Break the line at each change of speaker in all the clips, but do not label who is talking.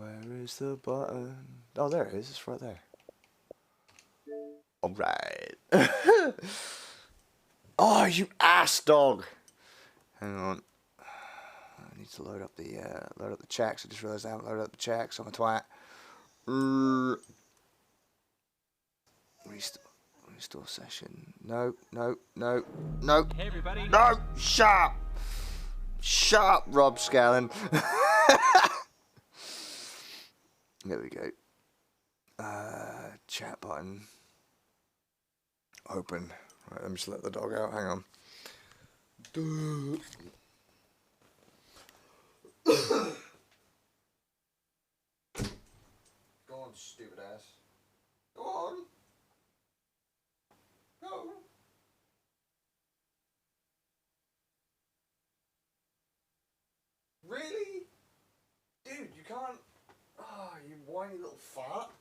Where is the button? Oh, there it is. It's right there. Alright. Oh, you ass dog! Hang on. I need to load up the checks. I just realised I haven't loaded up the checks. I'm a twat. Restore session. No.
Hey everybody.
No! Shut up! Shut up, Rob Scallon. There we go. Chat button. Open. Right, let me just let the dog out. Hang on. Go on, stupid ass. Go on. Go. Really? Dude, you can't. Oh, you whiny little fart.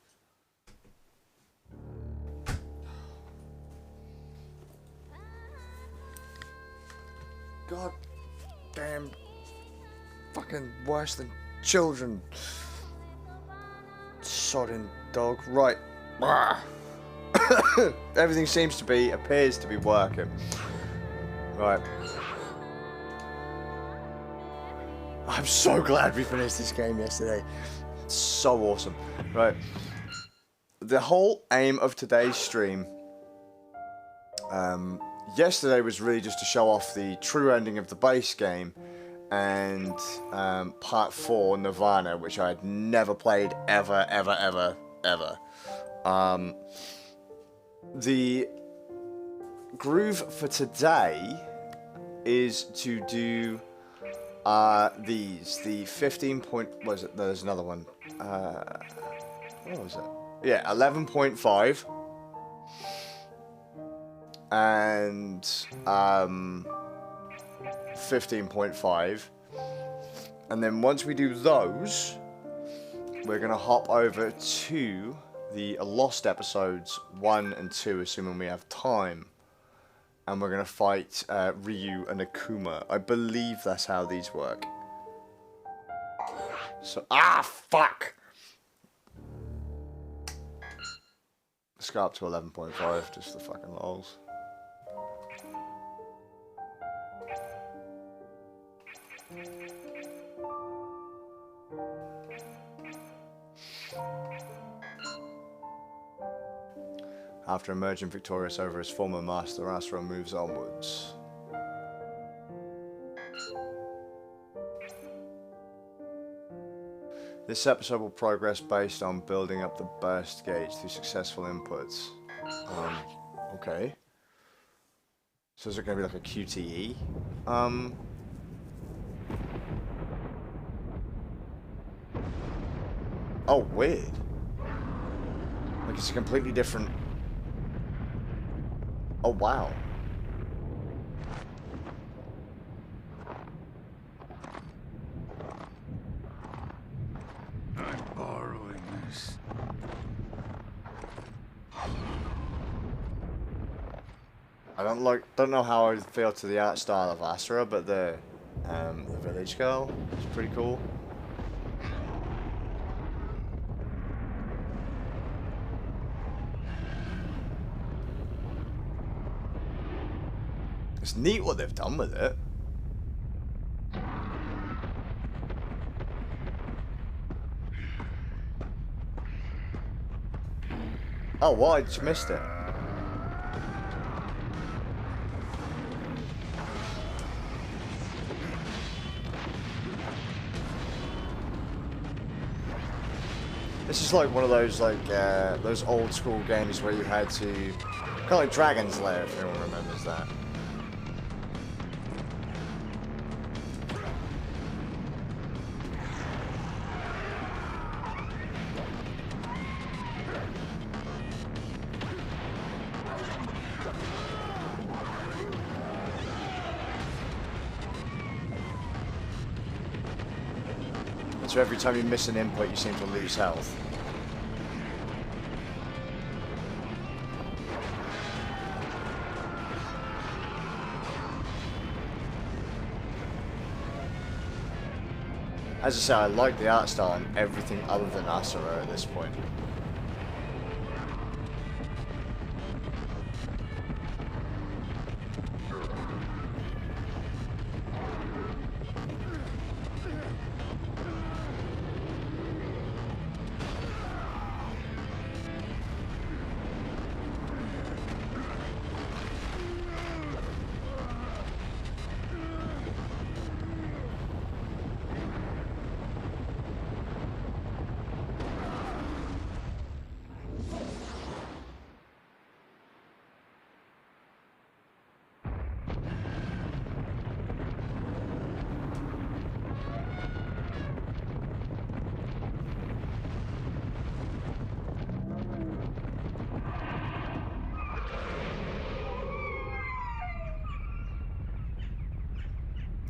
God damn. Fucking worse than children. Sodding dog. Right. Everything appears to be working. Right. I'm so glad we finished this game yesterday. It's so awesome. Right. The whole aim of today's stream, yesterday was really just to show off the true ending of the base game and part 4, Nirvana, which I had never played ever. The groove for today is to do the 15 point, what is it? There's another one. What was it? Yeah, 11.5 and 15.5, and then once we do those, we're gonna hop over to the Lost episodes 1 and 2, assuming we have time, and we're gonna fight Ryu and Akuma. I believe that's how these work. So fuck. Let's go up to 11.5, just the fucking lols. After emerging victorious over his former master, Asura moves onwards. This episode will progress based on building up the burst gauge through successful inputs. Okay. So is it going to be like a QTE? Oh, weird. Like it's a completely different... Oh, wow.
I'm borrowing this.
I don't know how I feel to the art style of Asura, but the village girl is pretty cool. It's neat what they've done with it. Oh, what? I just missed it. This is like one of those those old school games where you had to, kind of like Dragon's Lair, if anyone remembers that. So every time you miss an input, you seem to lose health. As I say, I like the art style and everything other than Asura at this point.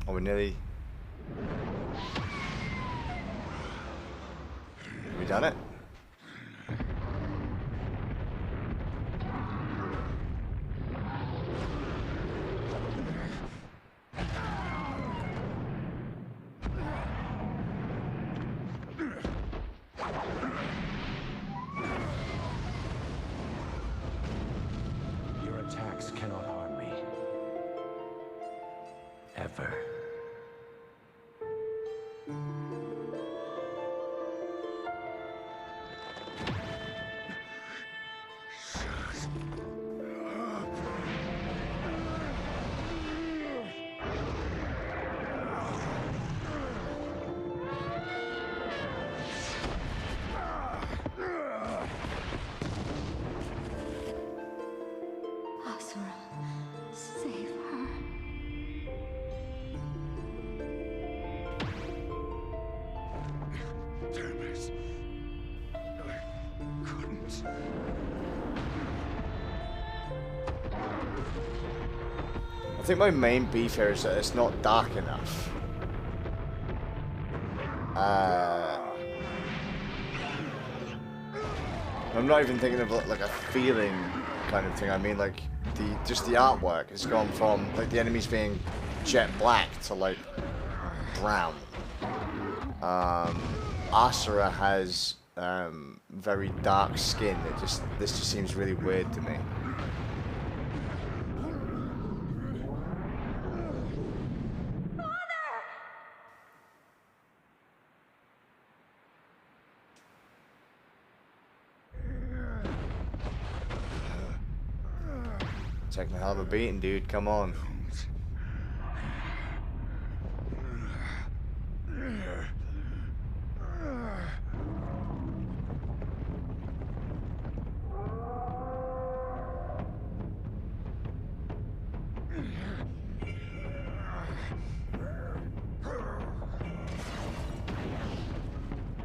Oh, we're nearly... Have we done it?
Your attacks cannot harm me. Ever.
Asura, save her.
Damn it. I couldn't.
I think my main beef here is that it's not dark enough. I'm not even thinking of like a feeling kind of thing. I mean like just the artwork has gone from like the enemies being jet black to like brown. Asura has very dark skin. This just seems really weird to me. Taking a hell of a beating, dude. Come on.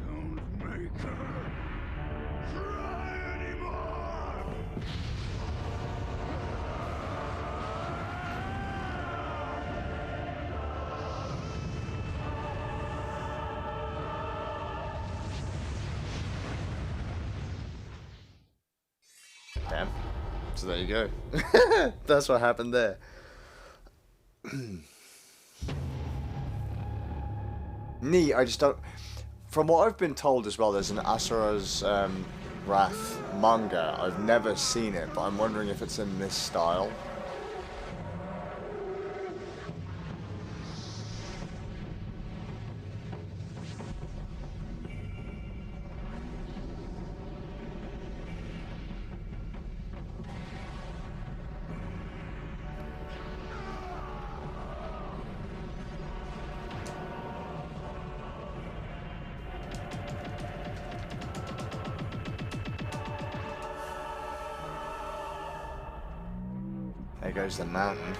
Don't make her cry anymore.
Damn. So there you go. That's what happened there. Neat, I just don't... From what I've been told as well, there's an Asura's Wrath manga. I've never seen it, but I'm wondering if it's in this style. There goes the mountain.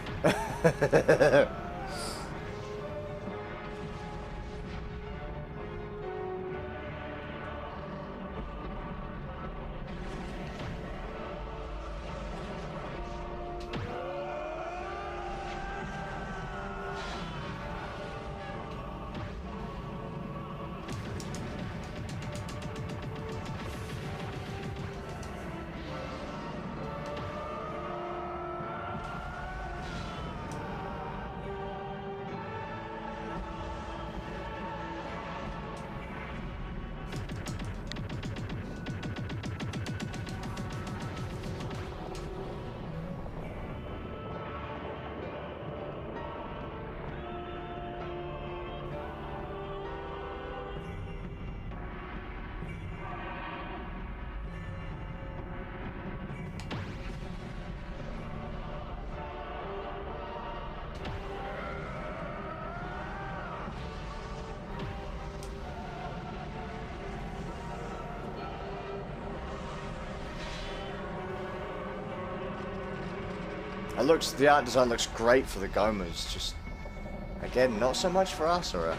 The art design looks great for the Gomas, just, again, not so much for Asura.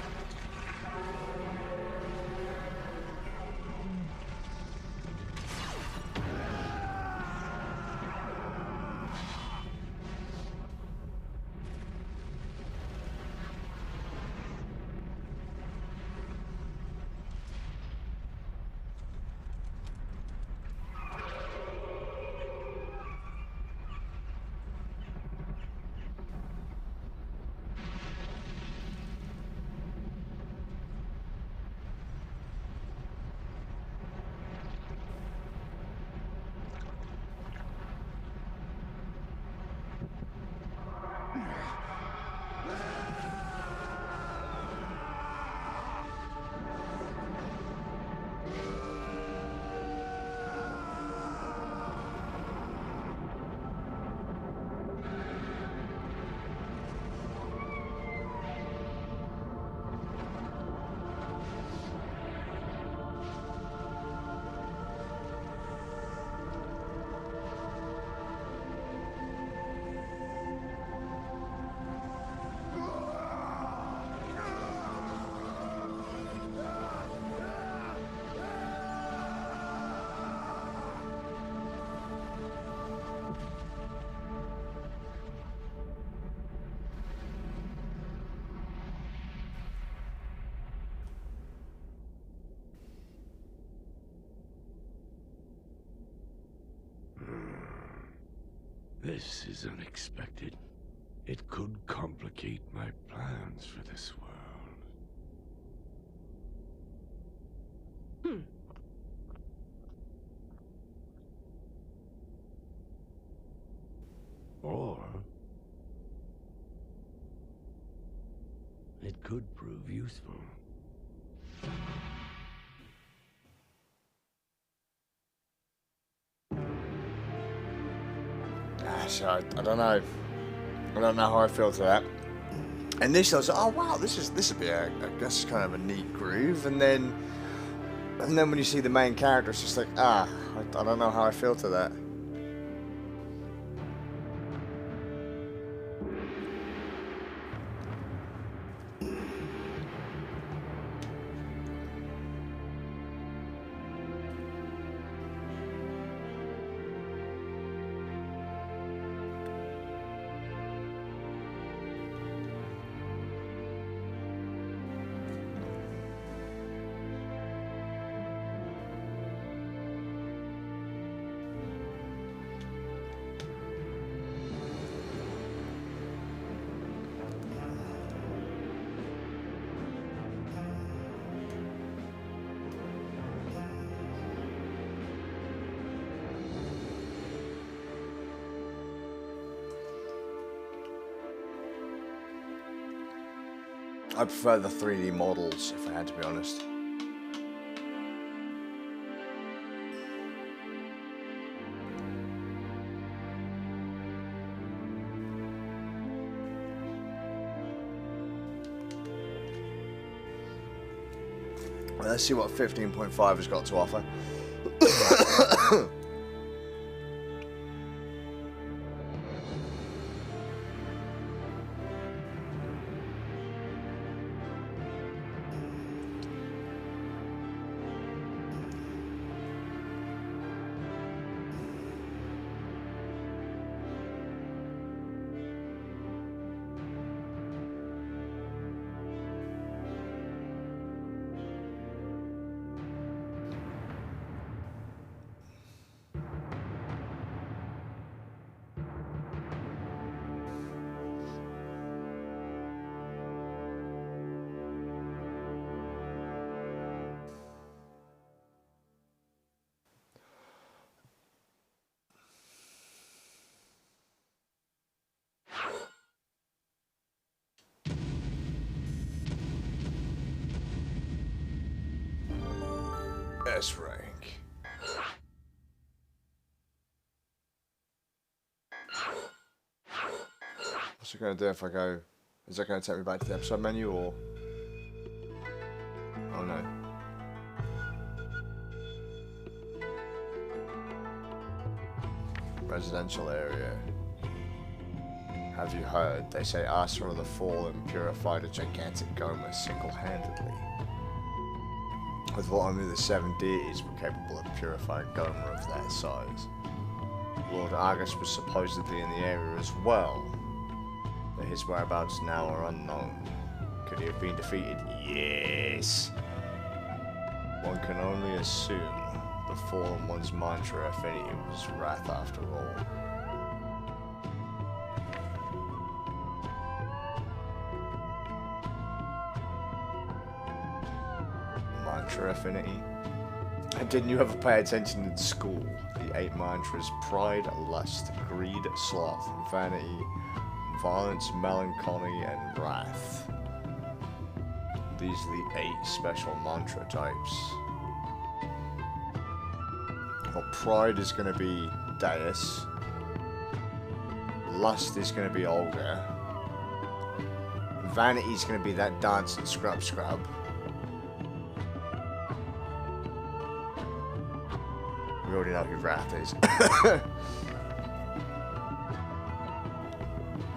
This is unexpected. It could complicate my plans for this world. Or it could prove useful.
So I don't know. I don't know how I feel to that. Initially I was like, oh wow, this would be I guess kind of a neat groove, and then when you see the main character, it's just like, I don't know how I feel to that. I prefer the 3D models, if I had to be honest. Let's see what 15.5 has got to offer. S rank. What's it going to do if I go? Is that going to take me back to the episode menu, or? Oh no. Residential area. Have you heard? They say Asura the Fallen purified a gigantic Goma single-handedly. With what only the 7 deities were capable of purifying Goma of that size. Lord Argus was supposedly in the area as well, but his whereabouts now are unknown. Could he have been defeated? Yes! One can only assume the Fallen One's mantra affinity was wrath after all. Mantra affinity? And didn't you ever pay attention in school? The 8 mantras: pride, lust, greed, sloth, vanity, violence, melancholy, and wrath. These are the 8 special mantra types. Well, pride is going to be Deus. Lust is going to be Olga. Vanity is going to be that dancing scrub. We already know who Wrath is.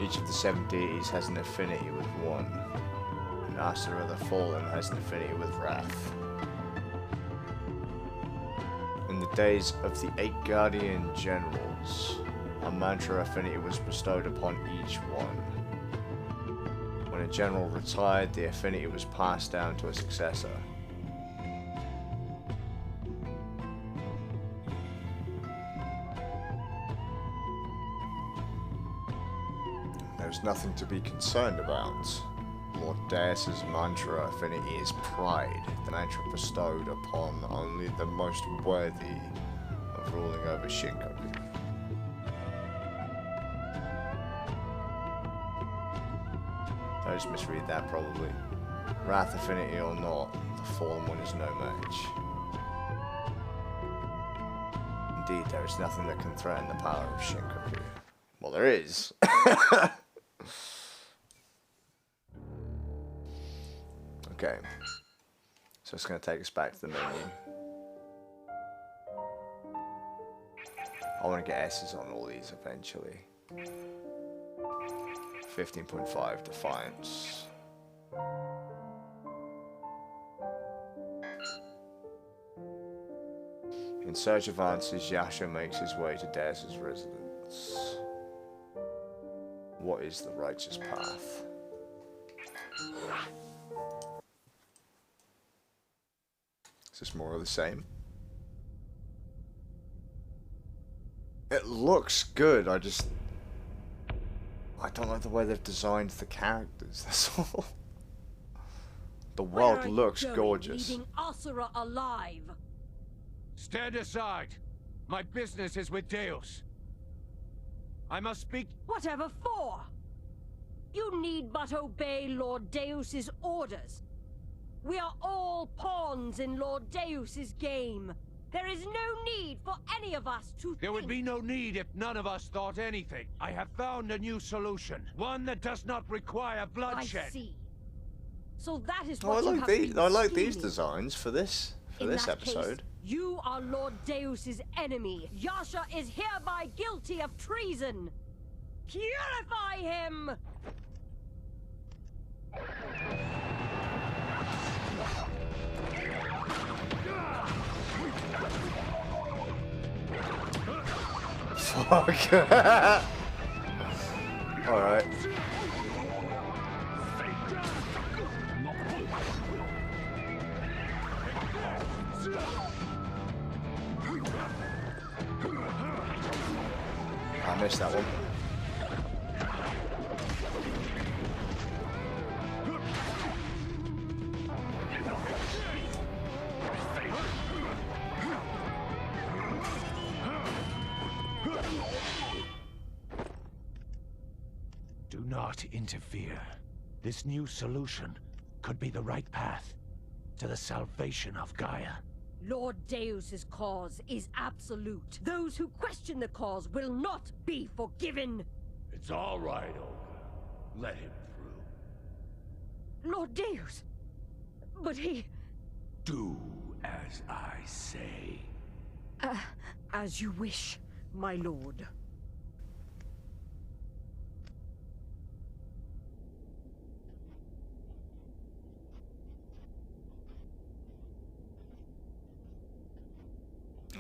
Each of the 7 deities has an affinity with one. And Asura the Fallen has an affinity with Wrath. In the days of the 8 Guardian Generals, a mantra affinity was bestowed upon each one. When a general retired, the affinity was passed down to a successor. There's nothing to be concerned about. Lord Deus's mantra affinity is pride, the mantra bestowed upon only the most worthy of ruling over Shinkoku. I just misread that probably. Wrath affinity or not, the Fallen One is no match. Indeed, there is nothing that can threaten the power of Shinkoku. Well, there is. Okay, so it's going to take us back to the menu. I want to get S's on all these eventually. 15.5 Defiance. In search of answers, Yasha makes his way to Deus's residence. What is the righteous path? Is this more of the same? It looks good, I don't like the way they've designed the characters, that's all. The world looks gorgeous.
Leaving Asura alive.
Stand aside. My business is with Deus. I must speak.
Whatever for? You need but obey Lord Deus's orders. We are all pawns in Lord Deus's game. There is no need for any of us to
There would be no need if none of us thought anything. I have found a new solution. One that does not require bloodshed.
I see. So that is
Oh,
what
I
you
like
have
these.
been
I like these
scheming.
designs for this episode.
Case, you are Lord Deus's enemy. Yasha is hereby guilty of treason. Purify him!
Fuck. Alright. I missed that one.
Do not interfere. This new solution could be the right path to the salvation of Gaia.
Lord Deus's cause is absolute. Those who question the cause will not be forgiven.
It's all right, Olga. Let him through.
Lord Deus! But he...
Do as I say.
As you wish, my lord.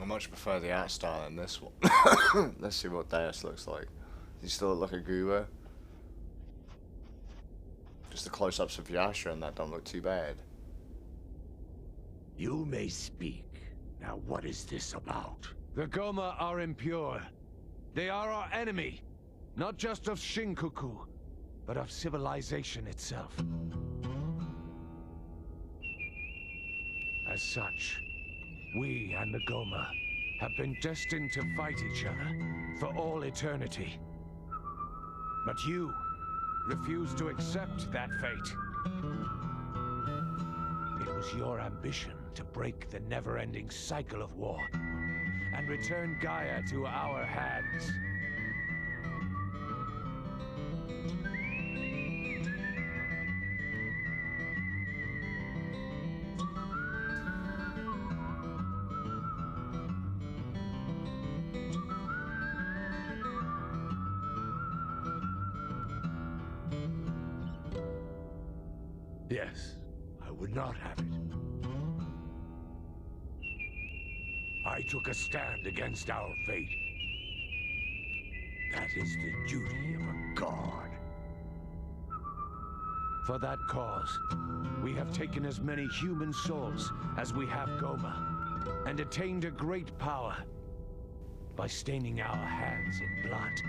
I much prefer the art style in this one. Let's see what Deus looks like. Does he still look like a guru? Just the close-ups of Yasha and that don't look too bad.
You may speak. Now what is this about? The Goma are impure. They are our enemy. Not just of Shinkoku, but of civilization itself. As such, we and the Goma have been destined to fight each other for all eternity. But you refuse to accept that fate. It was your ambition to break the never-ending cycle of war and return Gaia to our hands. Yes, I would not have it. I took a stand against our fate. That is the duty of a god. For that cause, we have taken as many human souls as we have Goma, and attained a great power by staining our hands in blood.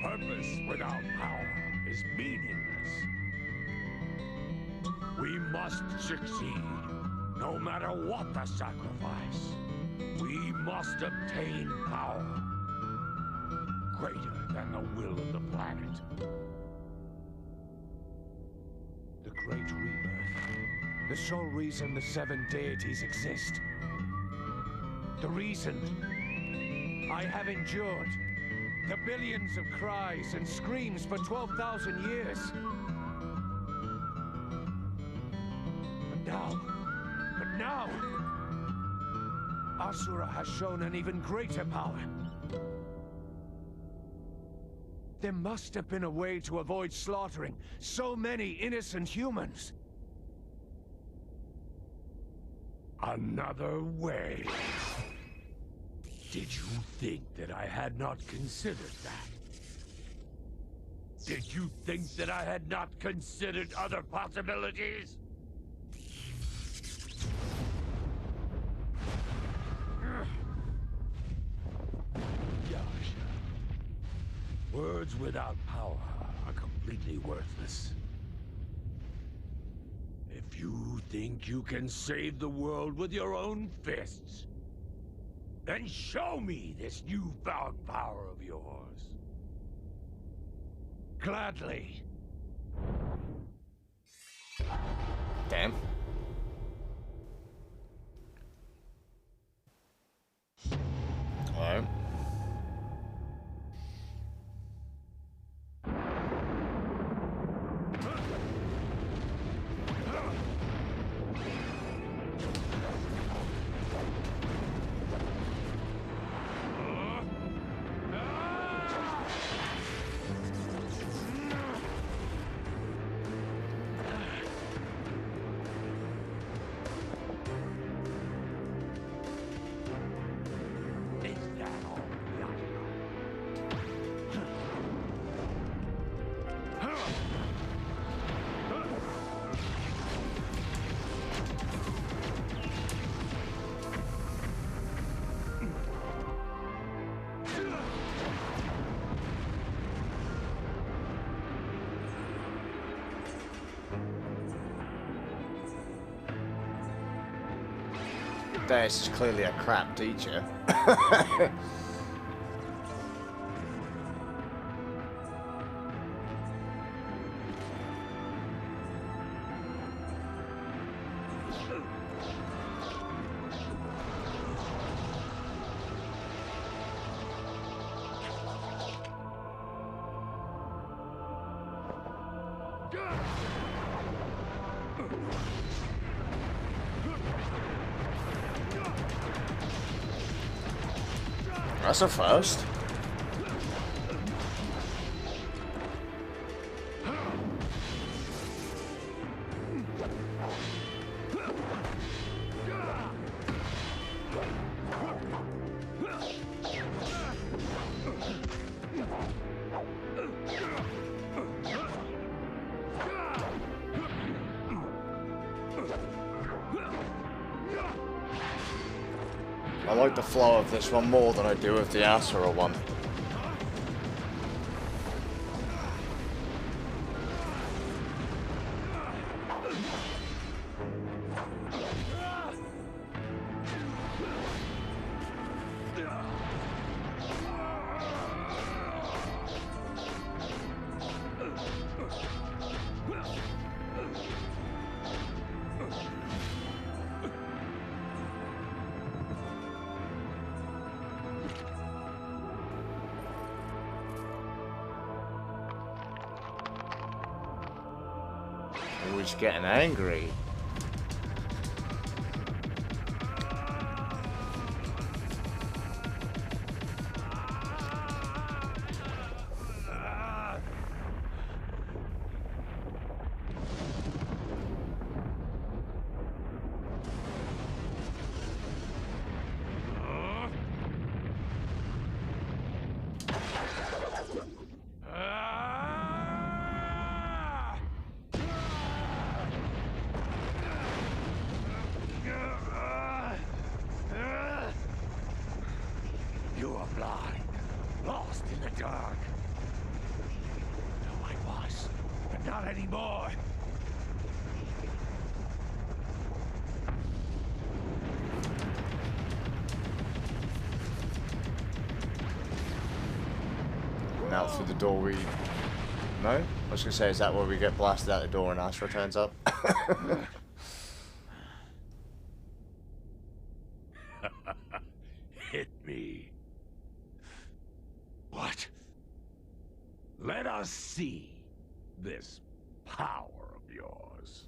Purpose without power is meaningless. We must succeed, no matter what the sacrifice. We must obtain power greater than the will of the planet. The Great Rebirth, the sole reason the 7 deities exist. The reason I have endured the billions of cries and screams for 12,000 years. But now, Asura has shown an even greater power. There must have been a way to avoid slaughtering so many innocent humans. Another way. Did you think that I had not considered that? Did you think that I had not considered other possibilities? Yasha. Words without power are completely worthless. If you think you can save the world with your own fists, then show me this newfound power of yours. Gladly.
Damn. Alright. This is clearly a crap teacher. That's a first. I like the flow of this one more than I do of the Asura one. Always getting angry.
You are blind, lost in the dark. No, I was, but not anymore.
And out through the door we... No? I was going to say, is that where we get blasted out the door and Asura turns up?
Hit me.
What?
Let us see this power of yours.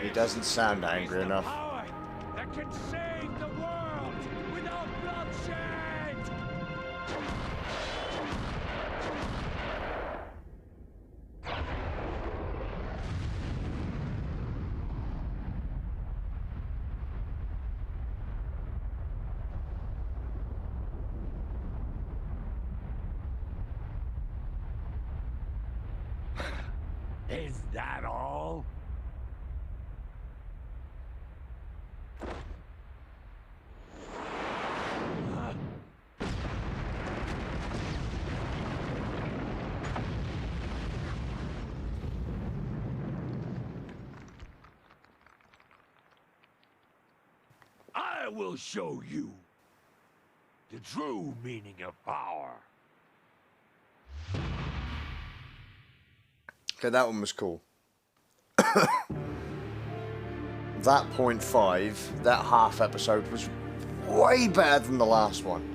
He doesn't sound angry enough.
Power that can save the world without bloodshed.
Is that all? I will show you the true meaning of power.
Okay, that one was cool. That .5, that half episode was way better than the last one.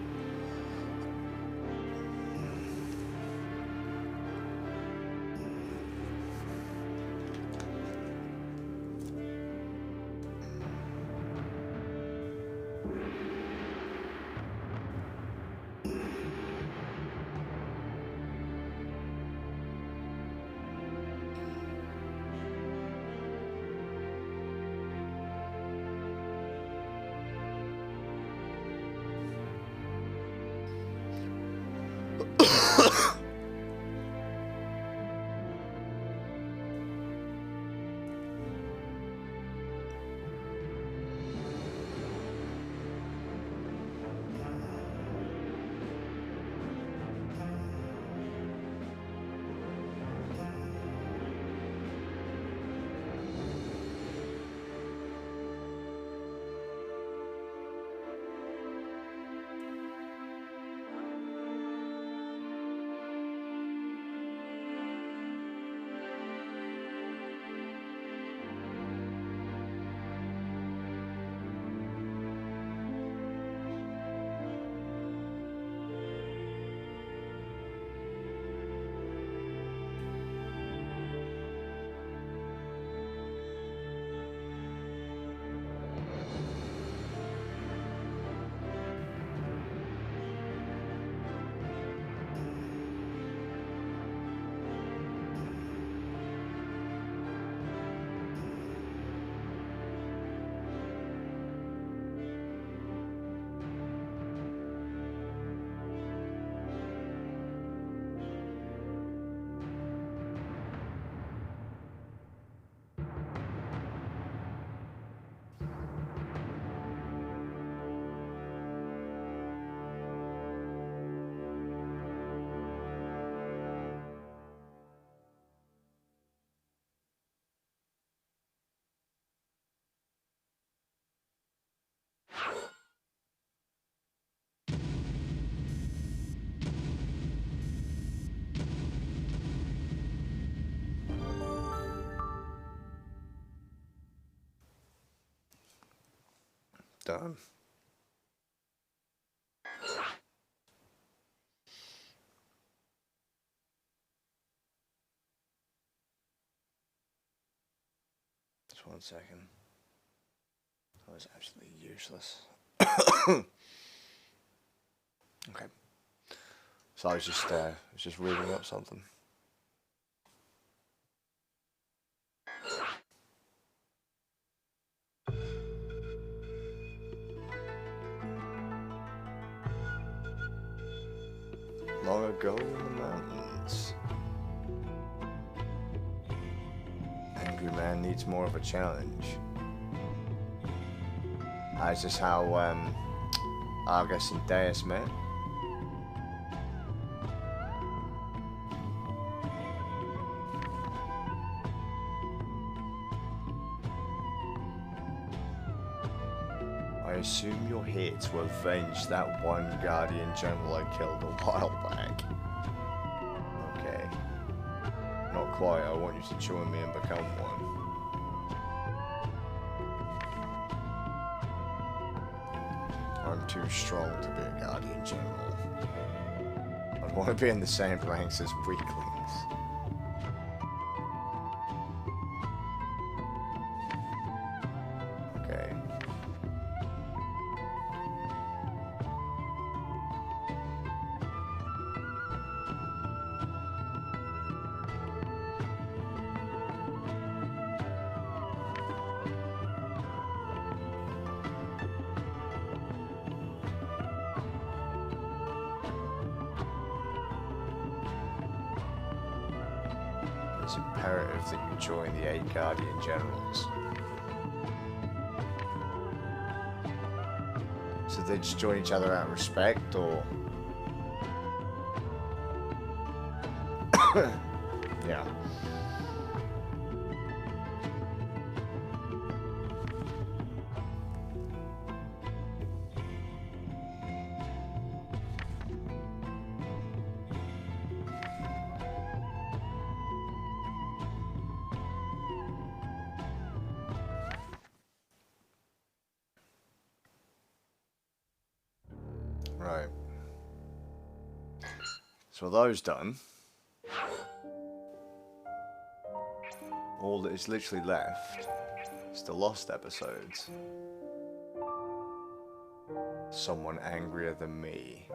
Done. Just 1 second. That was absolutely useless. Okay. So I was just reading up something. Long ago in the mountains. Angry man needs more of a challenge. Is this how Argus and Deus met? I assume you're here to avenge that one Guardian General I killed a while back. Okay. Not quite, I want you to join me and become one. I'm too strong to be a Guardian General. I'd want to be in the same ranks as weaklings. Okay. It's imperative that you join the 8 Guardian Generals. So they just join each other out of respect, or? Yeah. Right. So those done. All that is literally left is the lost episodes. Someone angrier than me.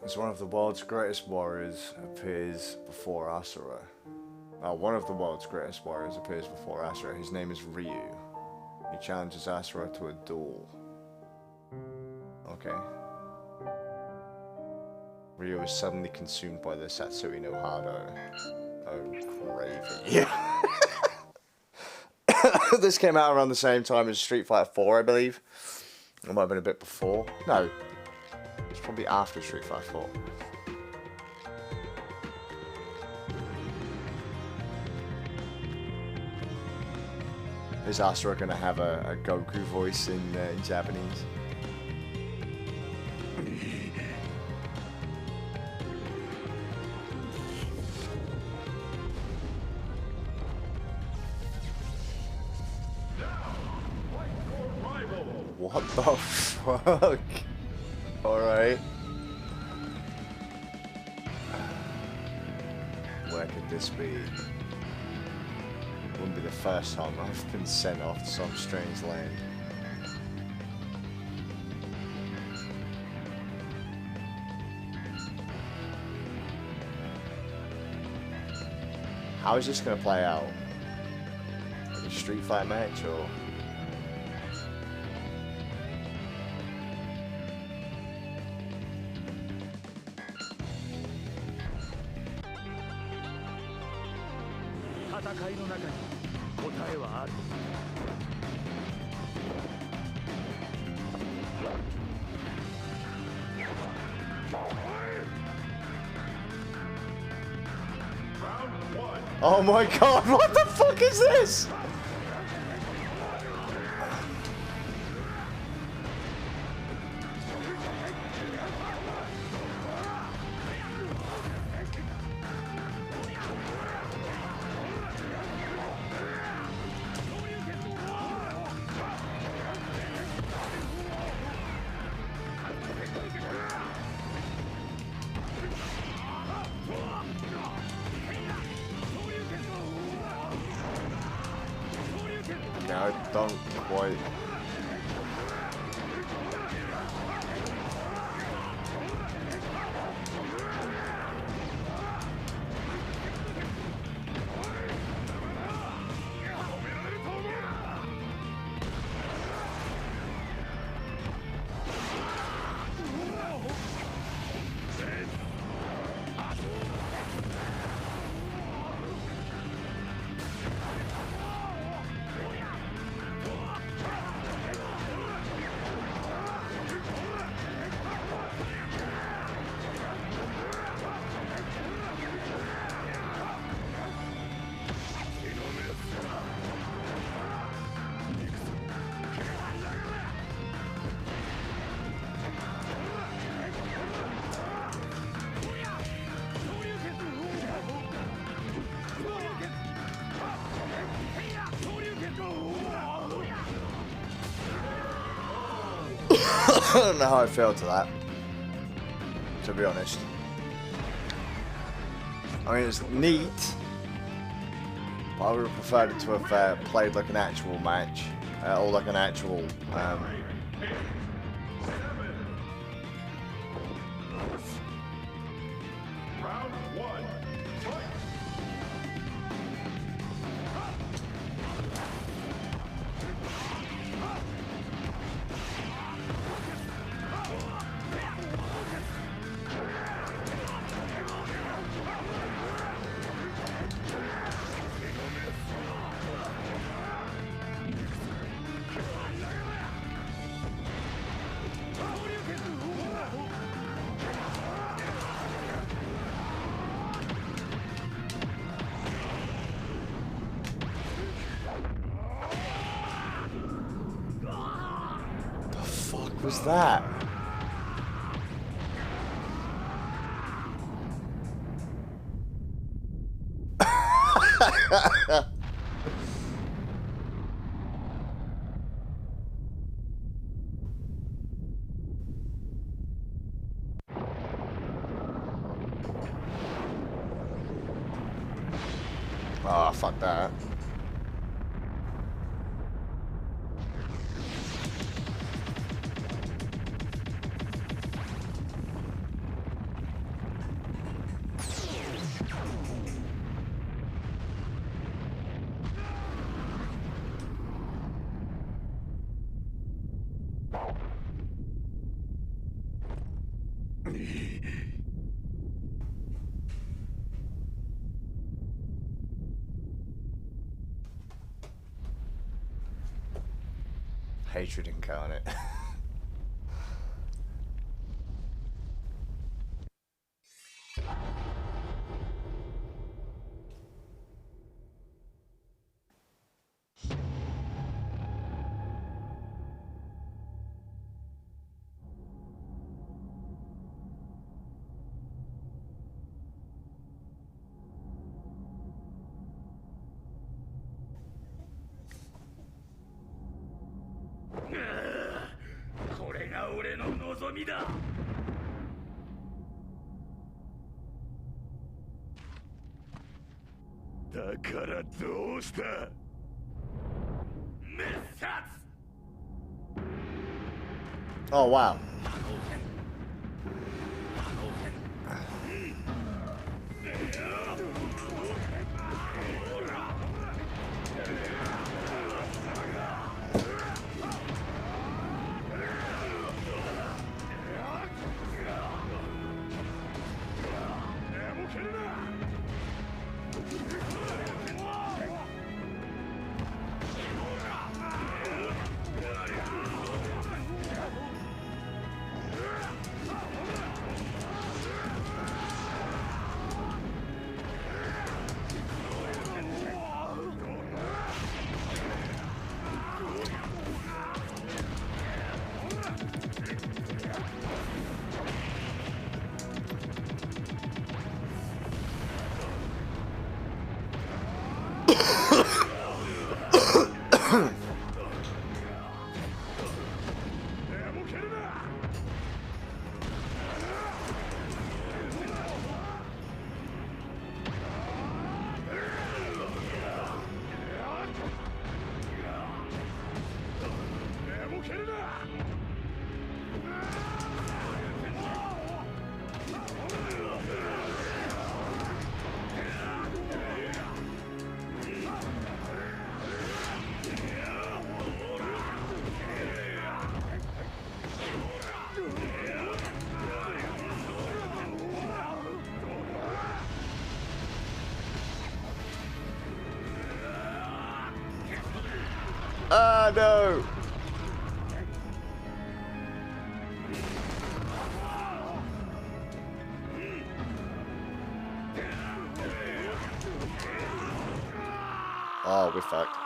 As one of the world's greatest warriors appears before Asura. One of the world's greatest warriors appears before Asura. His name is Ryu. He challenges Asura to a duel. Okay. Ryu is suddenly consumed by the Satsui no Hado. Oh, gravy. This came out around the same time as Street Fighter 4, I believe. It might have been a bit before. No. It's probably after Street Fighter 4. Is Asura gonna have a Goku voice in Japanese? What the fuck? Alright. Where could this be? Wouldn't be the first time I've been sent off to some strange land. How is this going to play out? Like a Street Fighter match, or? Oh my god, what the fuck is this? quite. I don't know how I feel to that, to be honest. I mean, it's neat, but I would have preferred it to have played like an actual match, or like an actual, what was that? Oh, fuck that. Hatred incarnate. Oh wow. Ah, no! Oh, we're fucked.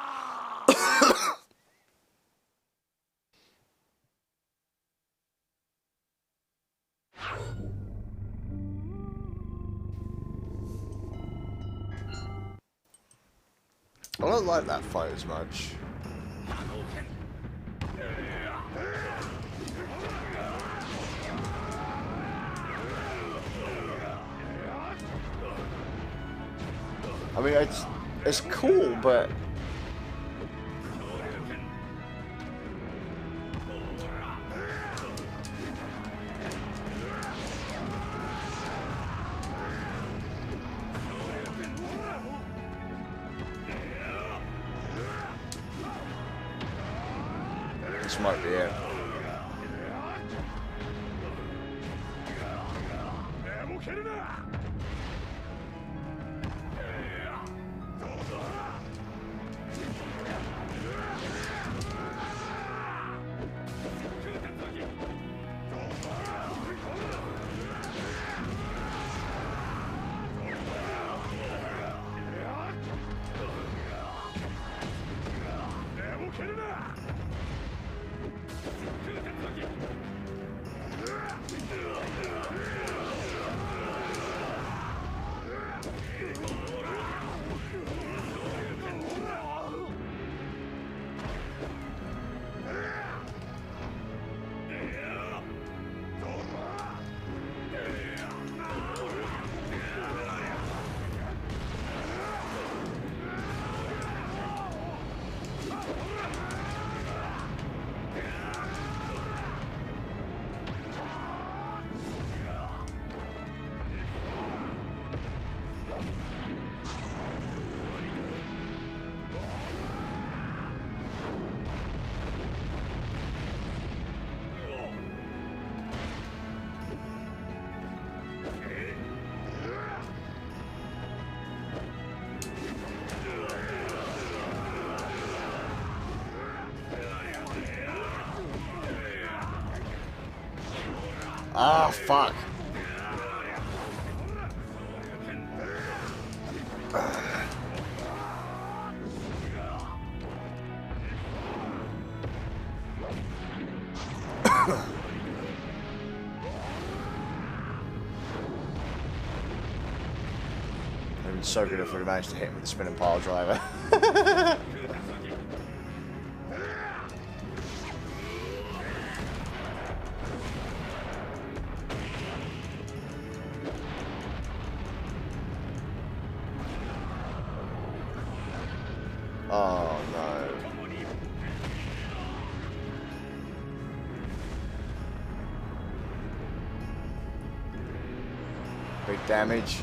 I don't like that fight as much. I mean, it's cool, but this might be it. Ah, fuck. I'd been so good if I managed to hit him with the spinning pile driver. Oh no. Big damage.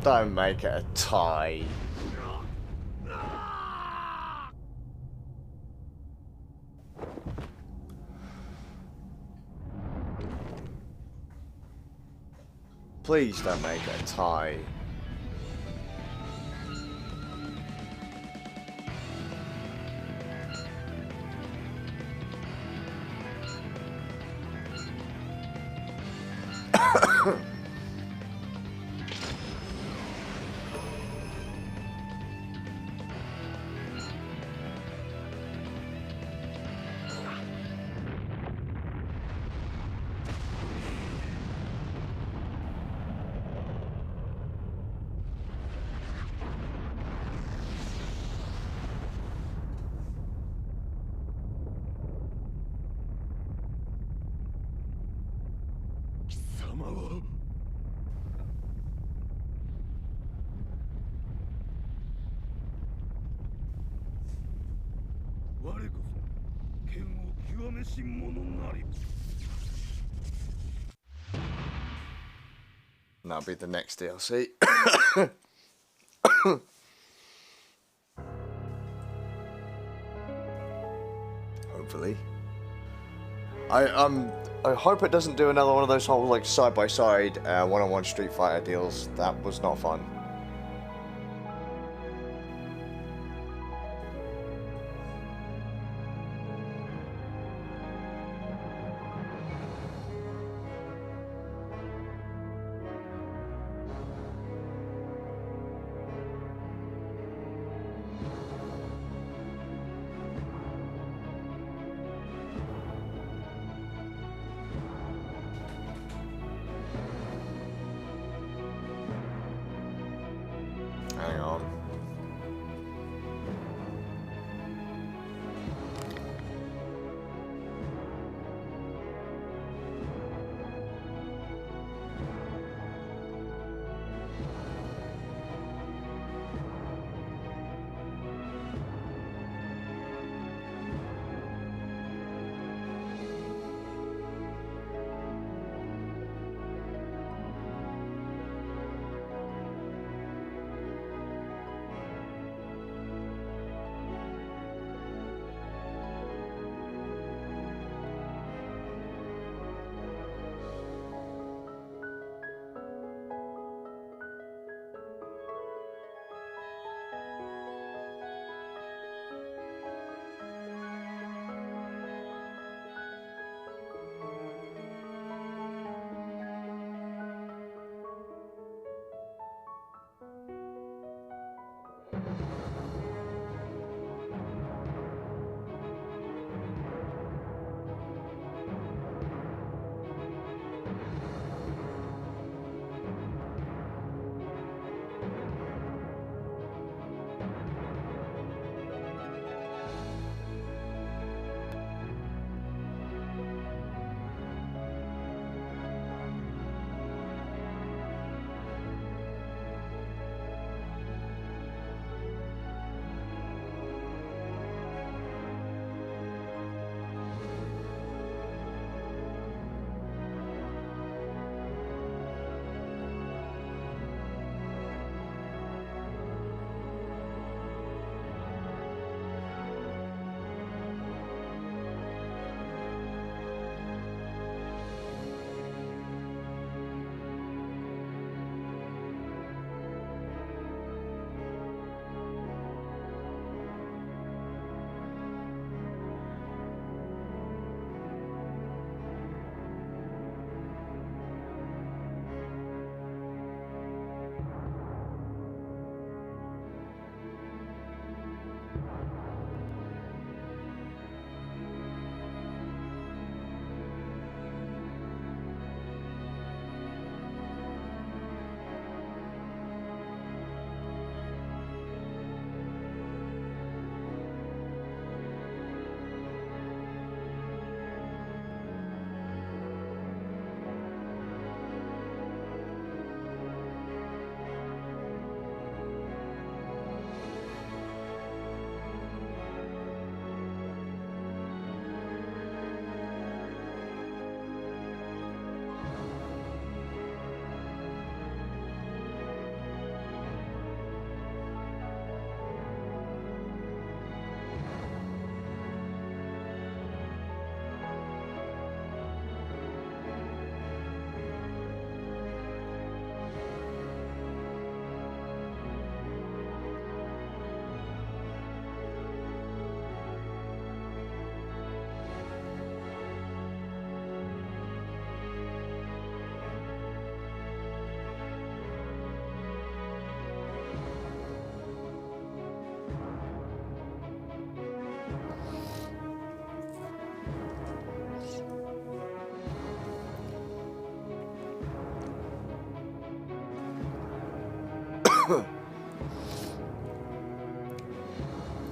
Don't make it a tie. Please don't make it a tie. And that'll be the next DLC. Hopefully. I hope it doesn't do another one of those whole like side by side one-on-one Street Fighter deals. That was not fun.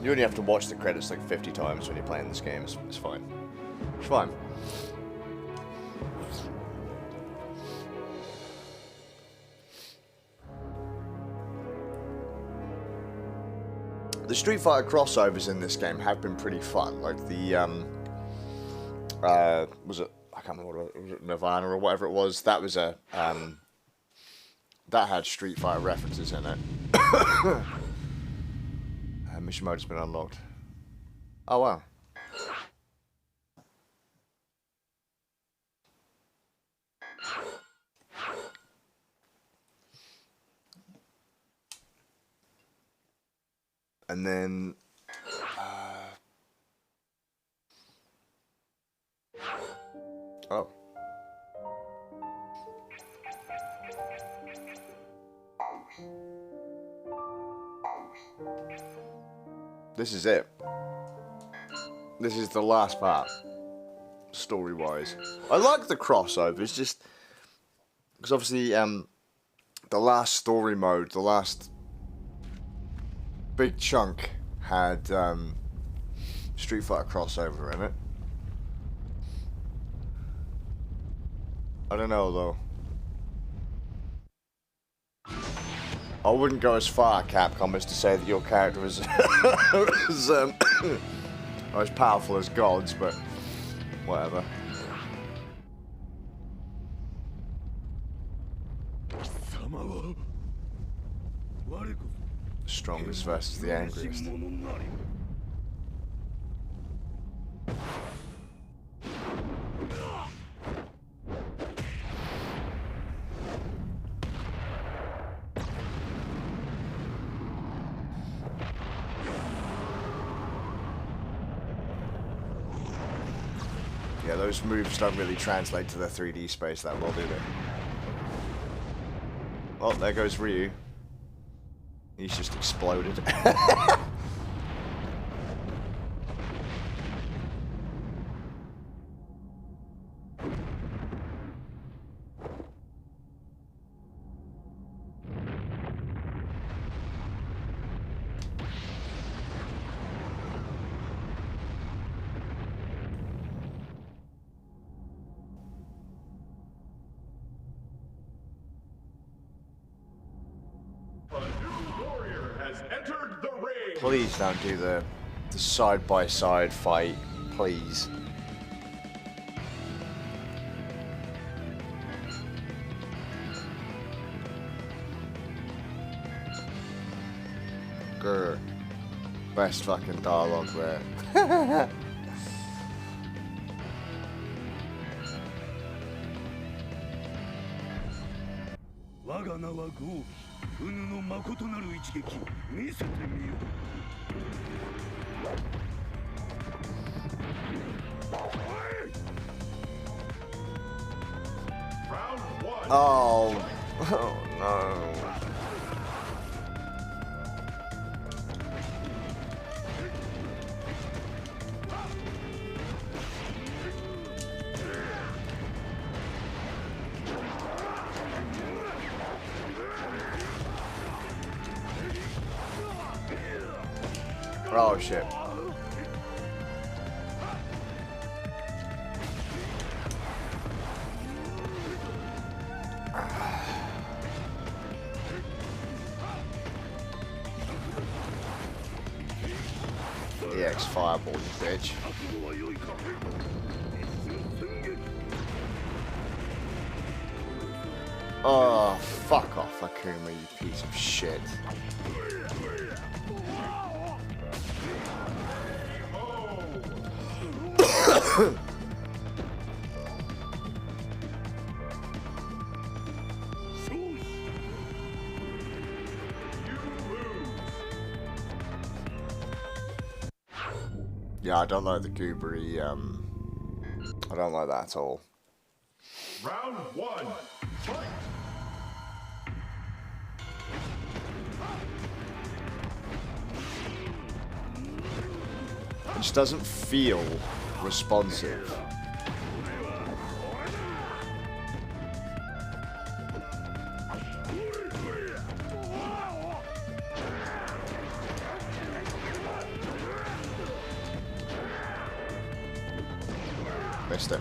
You only have to watch the credits like 50 times when you're playing this game. It's fine. It's fine. The Street Fighter crossovers in this game have been pretty fun. Like the was it? I can't remember what it was. Nirvana or whatever it was. That was a that had Street Fighter references in it. Mission mode has been unlocked. Oh wow. And then oh. This is it. This is the last part, story-wise. I like the crossovers, just because obviously the last story mode, the last big chunk had Street Fighter crossover in it. I don't know though. I wouldn't go as far, Capcom, as to say that your character is as powerful as gods, but whatever. Strongest versus the angriest. Yeah, those moves don't really translate to the 3D space that well, do they? Well, there goes Ryu. He's just exploded. Please don't do the side-by-side fight, please. Grr. Best fucking dialogue there. Oh, oh no. Oh shit. EX fireball, you bitch. Oh, fuck off, Akuma, you piece of shit. Yeah, I don't like the goobery, I don't like that at all.
Round one, fight!
It just doesn't feel responsive. Missed it.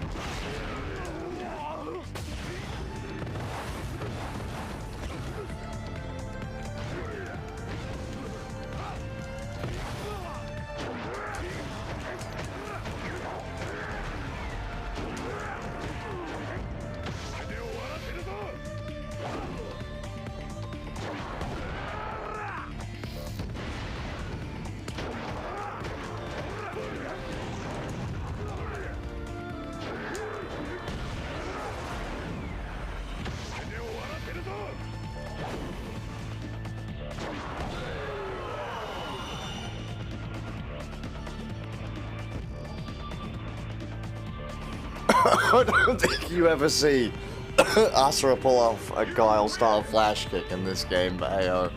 I don't think you ever see Asura pull off a Guile-style flash kick in this game, but hey-oh.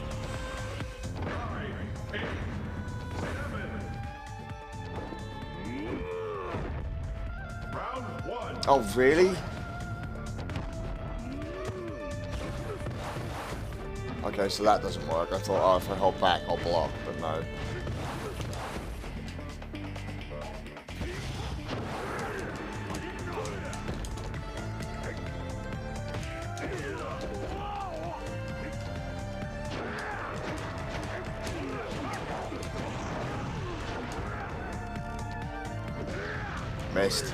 Round 1.
Oh, really? Okay, so that doesn't work. I thought, oh, if I hold back, I'll block, but no. Missed.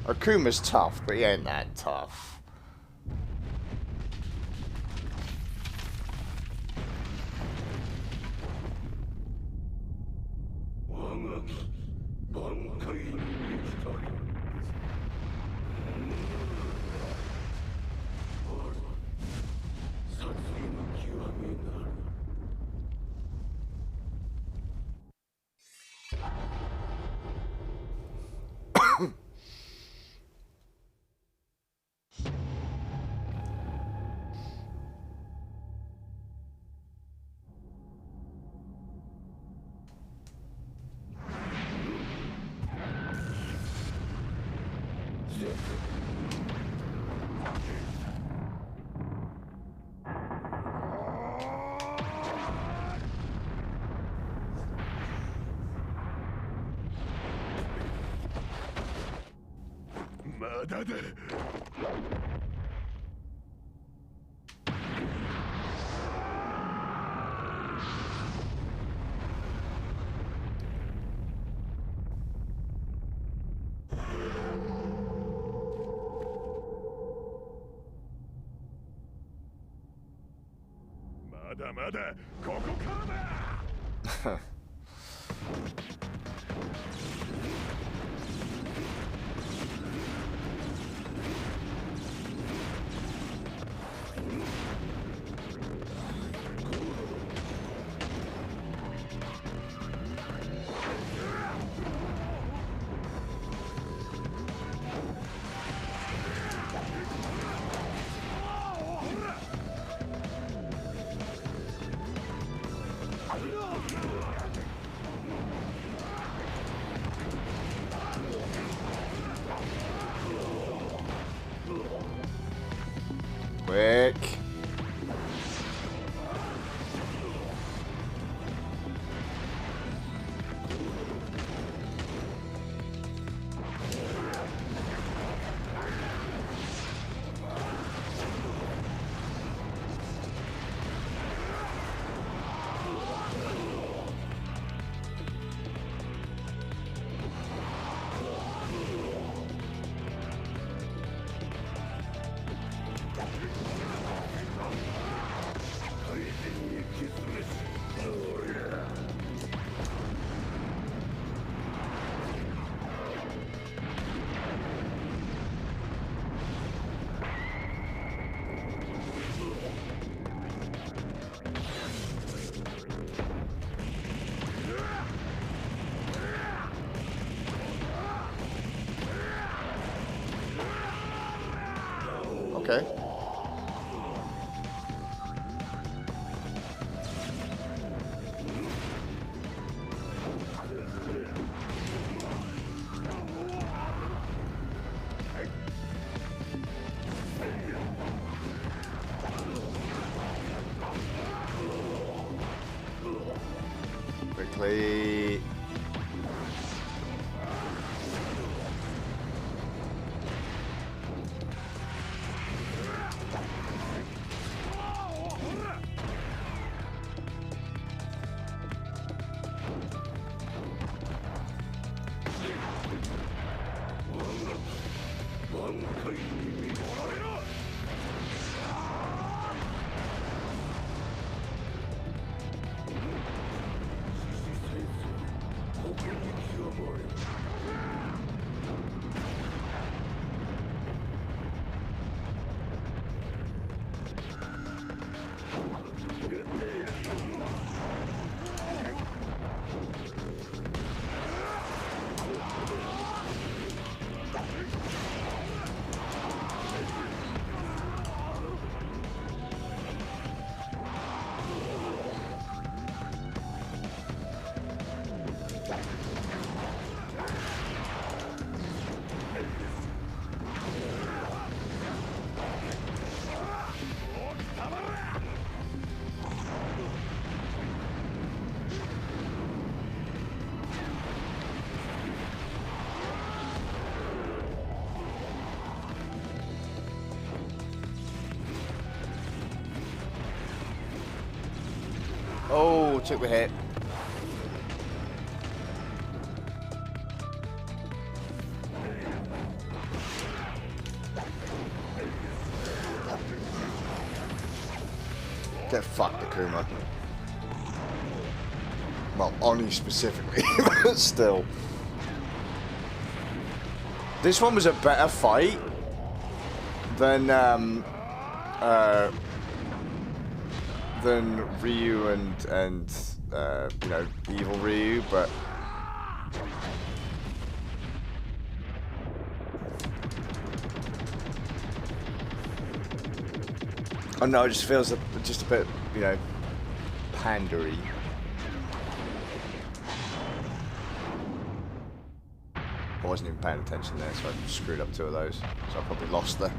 Akuma's tough, but he ain't that tough. Quick. Okay. Quickly. Oh, took the hit. Get fucked, Akuma. Well, Oni specifically, but still. This one was a better fight than Ryu and you know, evil Ryu, but I don't know, it just feels just a bit, you know, pandery. I wasn't even paying attention there, so I screwed up two of those. So I probably lost the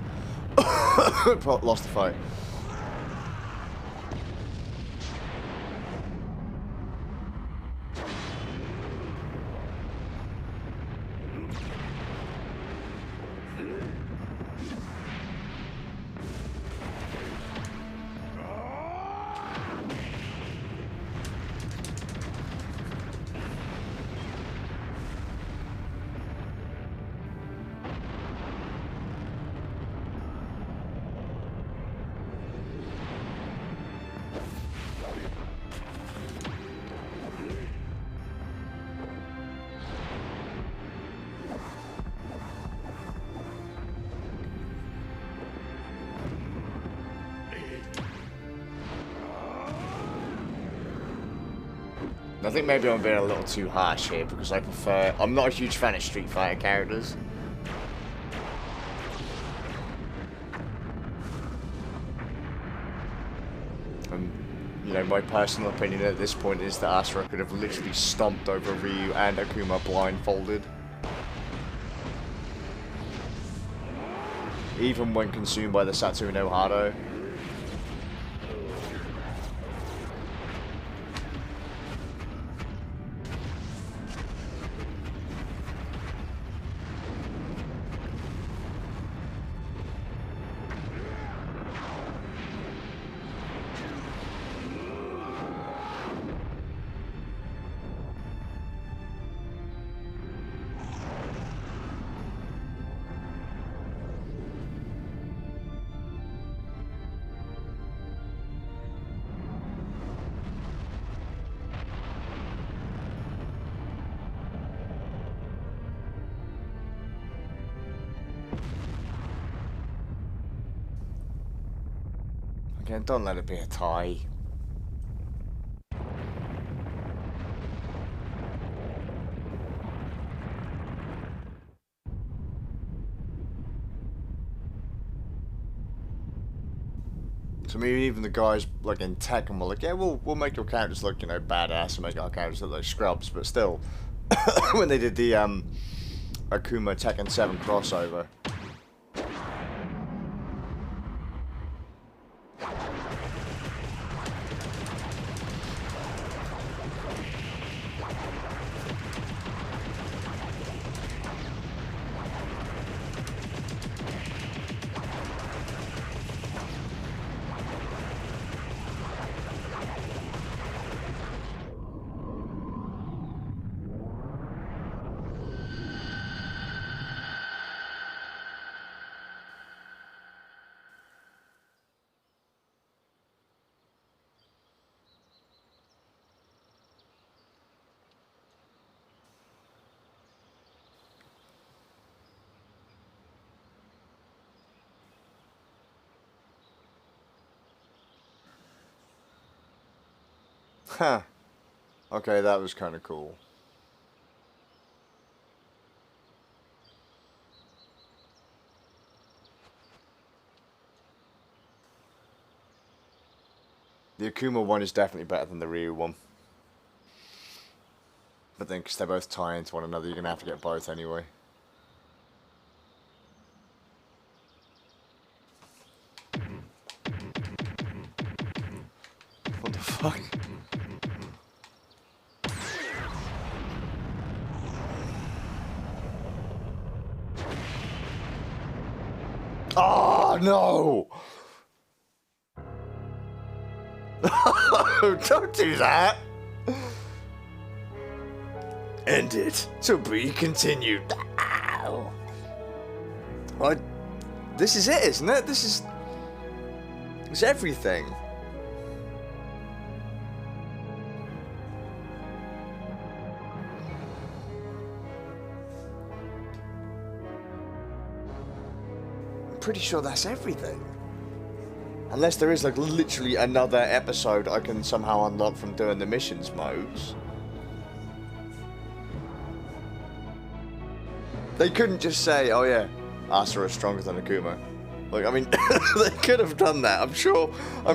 lost the fight. I think maybe I'm being a little too harsh here because I'm not a huge fan of Street Fighter characters. And, you know, my personal opinion at this point is that Asura could have literally stomped over Ryu and Akuma blindfolded. Even when consumed by the Satu no Hado. Again, don't let it be a tie. To me, even the guys like in Tekken were like, yeah, we'll make your characters look, you know, badass and make our characters look like scrubs. But still, when they did the Akuma Tekken 7 crossover. Huh. Okay, that was kind of cool. The Akuma one is definitely better than the Ryu one. But then, because they're both tie into one another, you're going to have to get both anyway. What the fuck? Oh, no! Don't do that! End it. To be continued. Ow. Well, this is it, isn't it? This is... It's everything. I'm pretty sure that's everything. Unless there is like literally another episode I can somehow unlock from doing the missions modes. They couldn't just say, oh yeah, Asura is stronger than Akuma. Like, I mean, they could have done that. I'm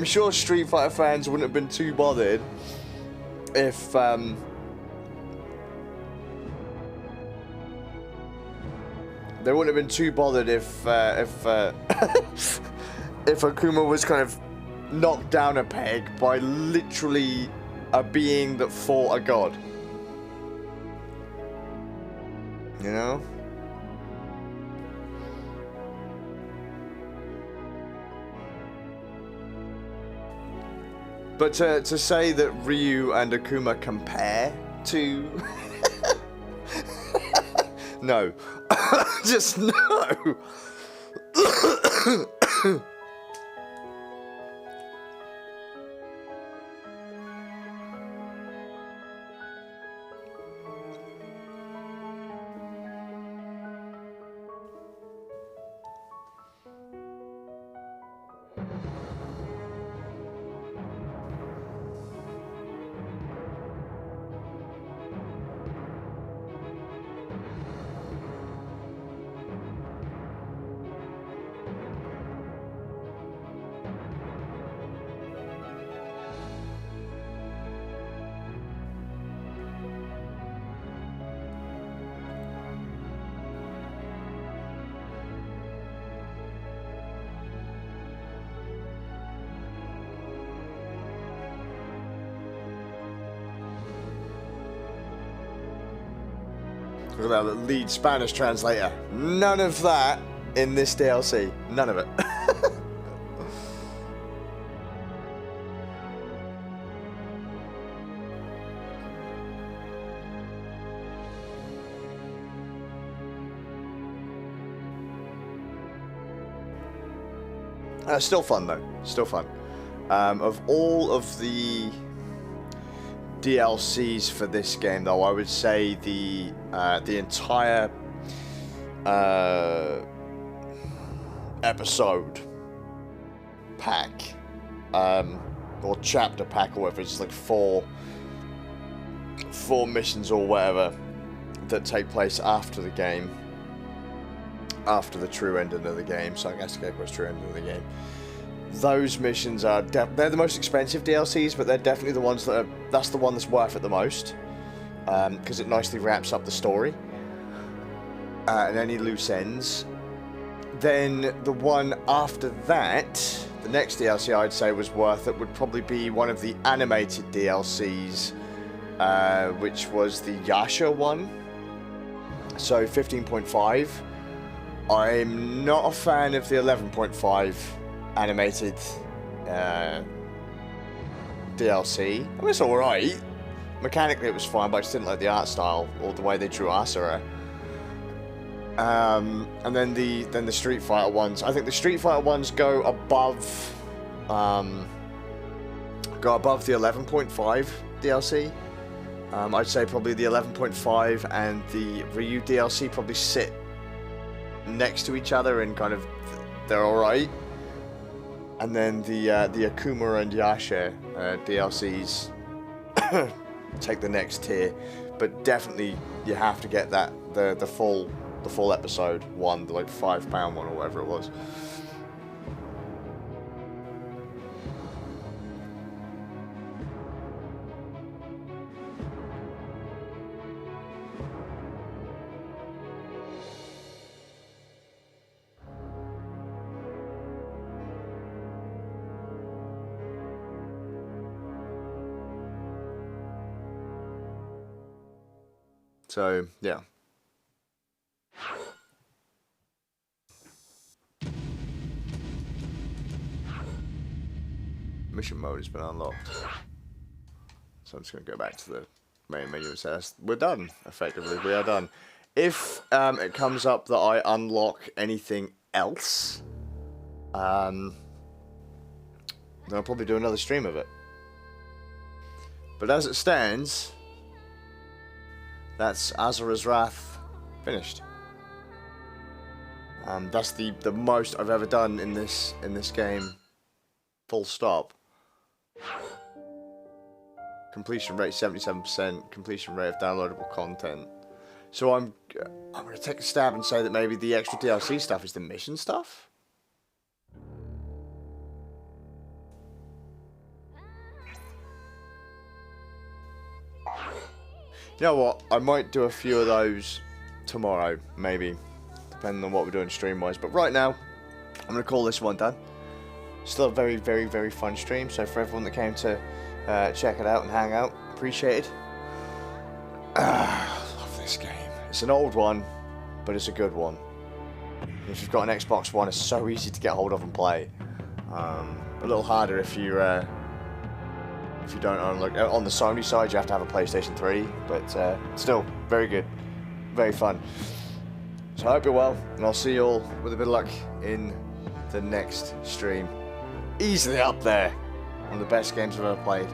sure Street Fighter fans wouldn't have been too bothered if, they wouldn't have been too bothered if Akuma was kind of knocked down a peg by literally a being that fought a god. You know? But to say that Ryu and Akuma compare to... No. Just no. Look at that lead Spanish translator. None of that in this DLC. None of it. Still fun though. Still fun. Of all of the DLCs for this game, though, I would say the entire episode pack, or chapter pack, or whatever, it's like four missions or whatever that take place after the game, after the true ending of the game. So I guess Gabriel's true ending of the game. those missions are they're the most expensive DLCs, but they're definitely the ones that's the one that's worth it the most, because it nicely wraps up the story and any loose ends. Then the one after that, the next DLC I'd say was worth it would probably be one of the animated DLCs, which was the Yasha one. So 15.5. I'm not a fan of the 11.5 animated DLC. I mean, it's alright. Mechanically it was fine, but I just didn't like the art style or the way they drew Asura. And then the Street Fighter ones. I think the Street Fighter ones go above the 11.5 DLC. I'd say probably the 11.5 and the Ryu DLC probably sit next to each other and kind of they're alright. And then the Akuma and Yasha DLCs take the next tier, but definitely you have to get that the full episode one, the like £5 one or whatever it was. So, yeah. Mission mode has been unlocked. So I'm just going to go back to the main menu and say we're done, effectively. We are done. If it comes up that I unlock anything else, then I'll probably do another stream of it. But as it stands, that's Asura's Wrath finished. That's the most I've ever done in this game. Full stop. Completion rate 77%. Completion rate of downloadable content. So I'm gonna take a stab and say that maybe the extra DLC stuff is the mission stuff. You know what? I might do a few of those tomorrow, maybe, depending on what we're doing stream-wise. But right now, I'm going to call this one done. Still a very, very, very fun stream. So for everyone that came to check it out and hang out, appreciate it. Love this game. It's an old one, but it's a good one. If you've got an Xbox One, it's so easy to get hold of and play. A little harder if you don't own, like, on the Sony side, you have to have a PlayStation 3, but still, very good, very fun. So I hope you're well, and I'll see you all with a bit of luck in the next stream. Easily up there, one of the best games I've ever played.